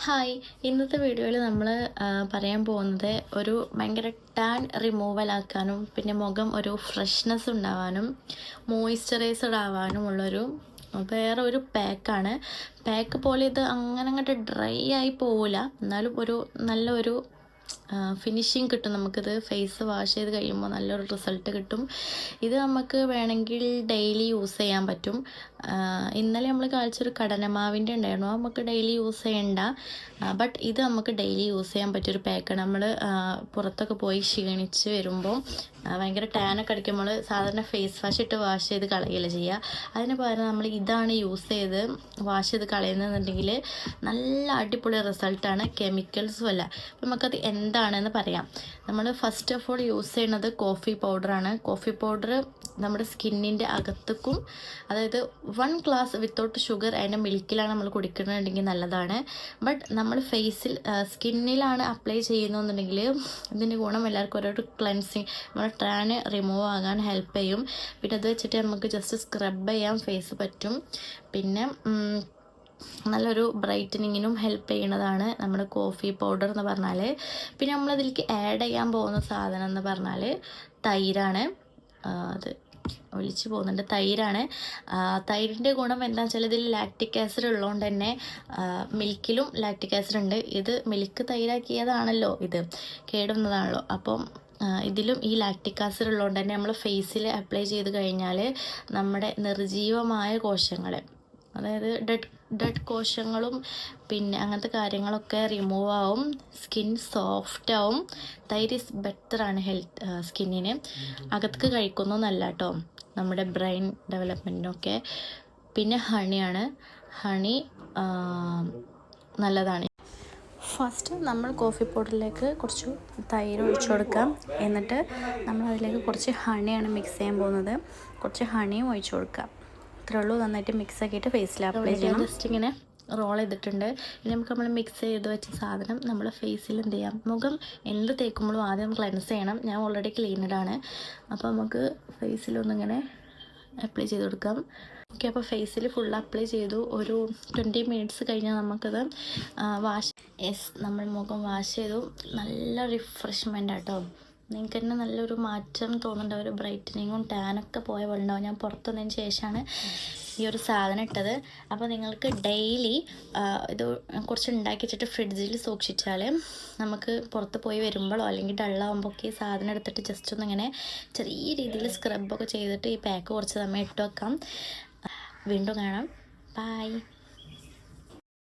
Hi, ഇന്നത്തെ വീഡിയോയിൽ നമ്മൾ പറയാൻ പോകുന്നത് ഒരു ഭയങ്കര ടാൻ റിമൂവൽ ആക്കാനും പിന്നെ മുഖം ഒരു ഫ്രഷ്നെസ് ഉണ്ടാവാനും മോയ്സ്ചറൈസ്ഡ് ആവാനുമുള്ളൊരു വേറെ ഒരു പാക്കാണ്. പാക്ക് പോലെ ഇത് അങ്ങനെ അങ്ങോട്ട് ഡ്രൈ ആയി പോവില്ല, എന്നാലും ഒരു നല്ലൊരു ഫിനിഷിങ് കിട്ടും. നമുക്കിത് ഫേസ് വാഷ് ചെയ്ത് കഴിയുമ്പോൾ നല്ലൊരു റിസൾട്ട് കിട്ടും. ഇത് നമുക്ക് വേണമെങ്കിൽ ഡെയിലി യൂസ് ചെയ്യാൻ പറ്റും. ഇന്നലെ നമ്മൾ കാണിച്ചൊരു കടലമാവിൻ്റെ ഉണ്ടായിരുന്നു, അത് നമുക്ക് ഡെയിലി യൂസ് ചെയ്യണ്ട. ബട്ട് ഇത് നമുക്ക് ഡെയിലി യൂസ് ചെയ്യാൻ പറ്റിയൊരു പാക്കാണ്. നമ്മൾ പുറത്തൊക്കെ പോയി ക്ഷീണിച്ച് വരുമ്പോൾ ഭയങ്കര ടാനൊക്കെ അടിക്കുമ്പോൾ സാധാരണ ഫേസ് വാഷ് ഇട്ട് വാഷ് ചെയ്ത് കളയുകയല്ല ചെയ്യുക. അതിന് പകരം നമ്മൾ ഇതാണ് യൂസ് ചെയ്ത് വാഷ് ചെയ്ത് കളയുന്നതെന്നുണ്ടെങ്കിൽ നല്ല അടിപൊളി റിസൾട്ടാണ്, കെമിക്കൽസും അല്ല. അപ്പം നമുക്കത് എന്താണെന്ന് പറയാം. നമ്മൾ ഫസ്റ്റ് ഓഫ് ഓൾ യൂസ് ചെയ്യുന്നത് കോഫി പൗഡറാണ്. കോഫി പൗഡർ നമ്മുടെ സ്കിന്നിൻ്റെ അകത്തേക്കും, അതായത് 1 ഗ്ലാസ് വിത്തൗട്ട് ഷുഗർ അതിൻ്റെ മിൽക്കിലാണ് നമ്മൾ കുടിക്കുന്നുണ്ടെങ്കിൽ നല്ലതാണ്. ബട്ട് നമ്മൾ ഫേസിൽ സ്കിന്നിലാണ് അപ്ലൈ ചെയ്യുന്നതെന്നുണ്ടെങ്കിൽ ഇതിൻ്റെ ഗുണം എല്ലാവർക്കും ഓരോ ക്ലെൻസിങ്, നമ്മുടെ ടാന് റിമൂവ് ആകാൻ ഹെൽപ്പ് ചെയ്യും. പിന്നെ അത് വെച്ചിട്ട് നമുക്ക് ജസ്റ്റ് സ്ക്രബ് ചെയ്യാൻ ഫേസ് പറ്റും. പിന്നെ നല്ലൊരു ബ്രൈറ്റനിങ്ങിനും ഹെൽപ്പ് ചെയ്യുന്നതാണ് നമ്മുടെ കോഫി പൗഡർ എന്ന് പറഞ്ഞാൽ. പിന്നെ നമ്മളതിലേക്ക് ആഡ് ചെയ്യാൻ പോകുന്ന സാധനം എന്ന് പറഞ്ഞാൽ തൈരാണ്. അത് ഒലിച്ച് പോകുന്നുണ്ട്, തൈരാണ്. തൈരിൻ്റെ ഗുണം എന്താണെന്ന് വെച്ചാൽ ഇതിൽ ലാക്റ്റിക് ആസിഡ് ഉള്ളതുകൊണ്ട് തന്നെ മിൽക്കിലും ലാക്റ്റിക് ആസിഡ് ഉണ്ട്. ഇത് മിൽക്ക് തൈരാക്കിയതാണല്ലോ, ഇത് കേടുന്നതാണല്ലോ. അപ്പം ഇതിലും ഈ ലാക്റ്റിക് ആസിഡ് ഉള്ളതുകൊണ്ട് തന്നെ നമ്മൾ ഫേസിൽ അപ്ലൈ ചെയ്ത് കഴിഞ്ഞാൽ നമ്മുടെ നിർജീവമായ കോശങ്ങളെ, അതായത് ഡെഡ് കോശങ്ങളും പിന്നെ അങ്ങനത്തെ കാര്യങ്ങളൊക്കെ റിമൂവ് ആവും, സ്കിൻ സോഫ്റ്റ് ആവും. തൈര് ഈസ് ബെറ്ററാണ് സ്കിന്നിന്. അകത്തേക്ക് കഴിക്കുന്നൊന്നല്ല കേട്ടോ, നമ്മുടെ ബ്രെയിൻ ഡെവലപ്മെൻറ്റിനൊക്കെ. പിന്നെ ഹണിയാണ്. ഹണി നല്ലതാണ്. ഫസ്റ്റ് നമ്മൾ കോഫി പൗഡറിലേക്ക് കുറച്ച് തൈര് ഒഴിച്ചു കൊടുക്കാം. എന്നിട്ട് നമ്മൾ അതിലേക്ക് കുറച്ച് ഹണിയാണ് മിക്സ് ചെയ്യാൻ പോകുന്നത്. കുറച്ച് ഹണിയും ഒഴിച്ചു കൊടുക്കാം. ഇത്രേ ഉള്ളൂ. നന്നായിട്ട് മിക്സ് ആക്കിയിട്ട് ഫേസിൽ അപ്ലൈ ചെയ്യണം. ജസ്റ്റ് ഇങ്ങനെ റോൾ ചെയ്തിട്ടുണ്ട്. ഇനി നമുക്ക് നമ്മൾ മിക്സ് ചെയ്ത് വെച്ച സാധനം നമ്മൾ ഫേസിൽ എന്ത് ചെയ്യാം, മുഖം എന്ത് തേക്കുമ്പോഴും ആദ്യം ക്ലെൻസ് ചെയ്യണം. ഞാൻ ഓൾറെഡി ക്ലീനഡാണ്, അപ്പോൾ നമുക്ക് ഫേസിലൊന്നിങ്ങനെ അപ്ലൈ ചെയ്ത് കൊടുക്കാം. ഓക്കെ, അപ്പോൾ ഫേസിൽ ഫുൾ അപ്ലൈ ചെയ്തു. ഒരു 20 മിനിറ്റ്സ് കഴിഞ്ഞാൽ നമുക്കത് നമ്മൾ മുഖം വാഷ് ചെയ്തു. നല്ല റിഫ്രഷ്മെൻ്റ് ആട്ടോ. നിങ്ങൾക്ക് തന്നെ നല്ലൊരു മാറ്റം തോന്നുന്നുണ്ട്, ഒരു ബ്രൈറ്റനിങ്ങും ടാനൊക്കെ പോയ പോലെ ഉണ്ടാവും. ഞാൻ പുറത്തു വന്നതിന് ശേഷമാണ് ഈ ഒരു സാധനം ഇട്ടത്. അപ്പോൾ നിങ്ങൾക്ക് ഡെയിലി ഇത് കുറച്ച് ഉണ്ടാക്കി വെച്ചിട്ട് ഫ്രിഡ്ജിൽ സൂക്ഷിച്ചാൽ നമുക്ക് പുറത്ത് പോയി വരുമ്പോഴോ അല്ലെങ്കിൽ ഡള്ളാകുമ്പോഴൊക്കെ ഈ സാധനം എടുത്തിട്ട് ജസ്റ്റ് ഒന്നിങ്ങനെ ചെറിയ രീതിയിൽ സ്ക്രബൊക്കെ ചെയ്തിട്ട് ഈ പാക്ക് കുറച്ച് സമയം ഇട്ട് വെക്കാം. വീണ്ടും കാണാം. ബൈ.